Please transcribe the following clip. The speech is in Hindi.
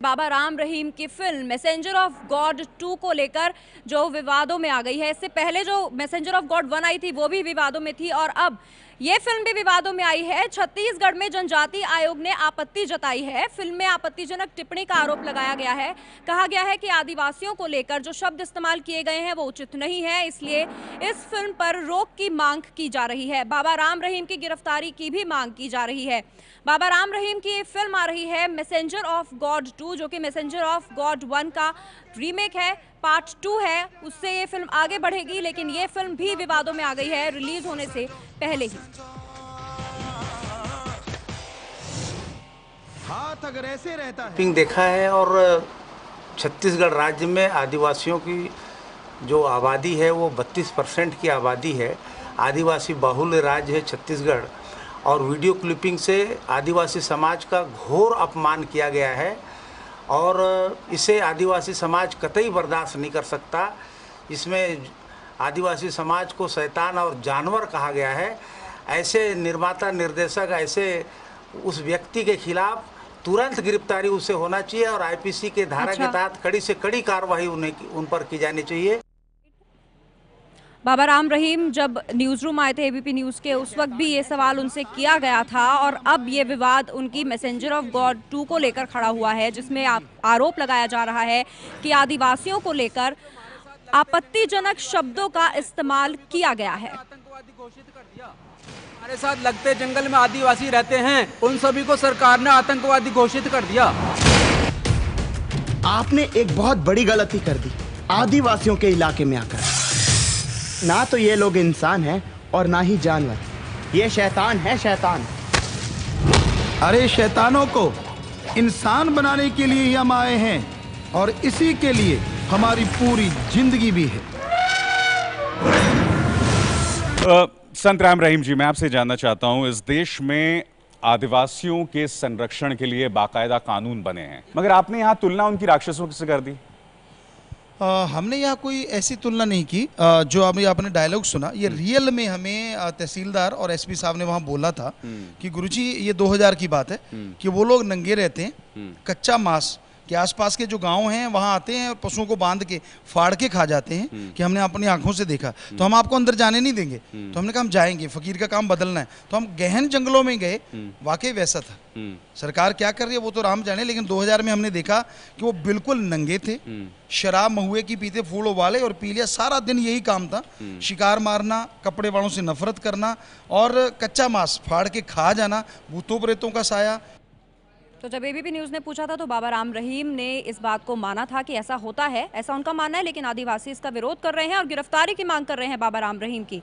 बाबा राम रहीम की फिल्म मैसेंजर ऑफ गॉड 2 को लेकर जो विवादों में आ गई है। इससे पहले जो मैसेंजर ऑफ गॉड 1 आई थी वो भी विवादों में थी और अब ये फिल्म भी विवादों में आई है। छत्तीसगढ़ में जनजाति आयोग ने आपत्ति जताई है। फिल्म में आपत्तिजनक टिप्पणी का आरोप लगाया गया है। कहा गया है कि आदिवासियों को लेकर जो शब्द इस्तेमाल किए गए हैं वो उचित नहीं है, इसलिए इस फिल्म पर रोक की मांग की जा रही है। बाबा राम रहीम की गिरफ्तारी की भी मांग की जा रही है। बाबा राम रहीम की फिल्म आ रही है मैसेंजर ऑफ गॉड 2, जो कि मैसेंजर ऑफ गॉड 1 का रीमेक है, पार्ट 2 है। उससे ये फिल्म आगे बढ़ेगी, लेकिन ये फिल्म भी विवादों में आ गई है रिलीज होने से पहले ही। हाथ अगर ऐसे रहता है पिंग देखा है और छत्तीसगढ़ राज्य में आदिवासियों की जो आबादी है वो 32% की आबादी है। आदिवासी बहुल राज्य है छत्तीसगढ़ और वीडियो क्लिपिंग से आदिवासी समाज का घोर अपमान किया गया है और इसे आदिवासी समाज कतई बर्दाश्त नहीं कर सकता। इसमें आदिवासी समाज को शैतान और जानवर कहा गया है। ऐसे निर्माता निर्देशक ऐसे उस व्यक्ति के खिलाफ तुरंत गिरफ्तारी उसे होना चाहिए और आईपीसी के धारा के तहत कड़ी से कड़ी कार्रवाई उन पर की जानी चाहिए। बाबा राम रहीम जब न्यूज़ रूम आए थे एबीपी न्यूज़ के, उस वक्त भी ये सवाल उनसे किया गया था और अब ये विवाद उनकी मैसेंजर ऑफ गॉड 2 को लेकर खड़ा हुआ है, जिसमें आरोप लगाया जा रहा है कि आदिवासियों को लेकर आपत्तिजनक शब्दों का इस्तेमाल किया गया है। हमारे साथ लगते जंगल में आदिवासी रहते हैं, उन सभी को सरकार ने आतंकवादी घोषित कर दिया। आपने एक बहुत बड़ी गलती कर दी आदिवासियों के इलाके में आकर। ना तो ये लोग इंसान हैं और ना ही जानवर, ये शैतान है, शैतान। अरे शैतानों को इंसान बनाने के लिए ही हम आए हैं और इसी के लिए हमारी पूरी जिंदगी भी है। संत राम रहीम जी, मैं आपसे जानना चाहता हूं, इस देश में आदिवासियों के संरक्षण के लिए बाकायदा कानून बने हैं, मगर आपने यहां तुलना उनकी राक्षसों से कर दी। हमने यहाँ कोई ऐसी तुलना नहीं की। जो अभी आपने डायलॉग सुना, ये रियल में हमें तहसीलदार और एसपी साहब ने वहाँ बोला था कि गुरुजी ये 2000 की बात है कि वो लोग नंगे रहते हैं, कच्चा मांस के आसपास के जो गांव हैं वहाँ आते हैं, पशुओं को बांध के फाड़ के खा जाते हैं कि हमने अपनी आंखों से देखा, तो हम आपको अंदर जाने नहीं देंगे। तो हमने कहा हम जाएंगे, फकीर का काम बदलना है। तो हम गहन जंगलों में गए, वाकई वैसा था। सरकार क्या कर रही है वो तो राम जाने, लेकिन 2000 में हमने देखा कि वो बिल्कुल नंगे थे, शराब महुए की पीते, फूल उबाले और पी लिया। सारा दिन यही काम था, शिकार मारना, कपड़े वालों से नफरत करना और कच्चा मांस फाड़ के खा जाना, भूतों प्रेतों का साया। तो जब एबीपी न्यूज़ ने पूछा था तो बाबा राम रहीम ने इस बात को माना था कि ऐसा होता है, ऐसा उनका मानना है, लेकिन आदिवासी इसका विरोध कर रहे हैं और गिरफ्तारी की मांग कर रहे हैं बाबा राम रहीम की।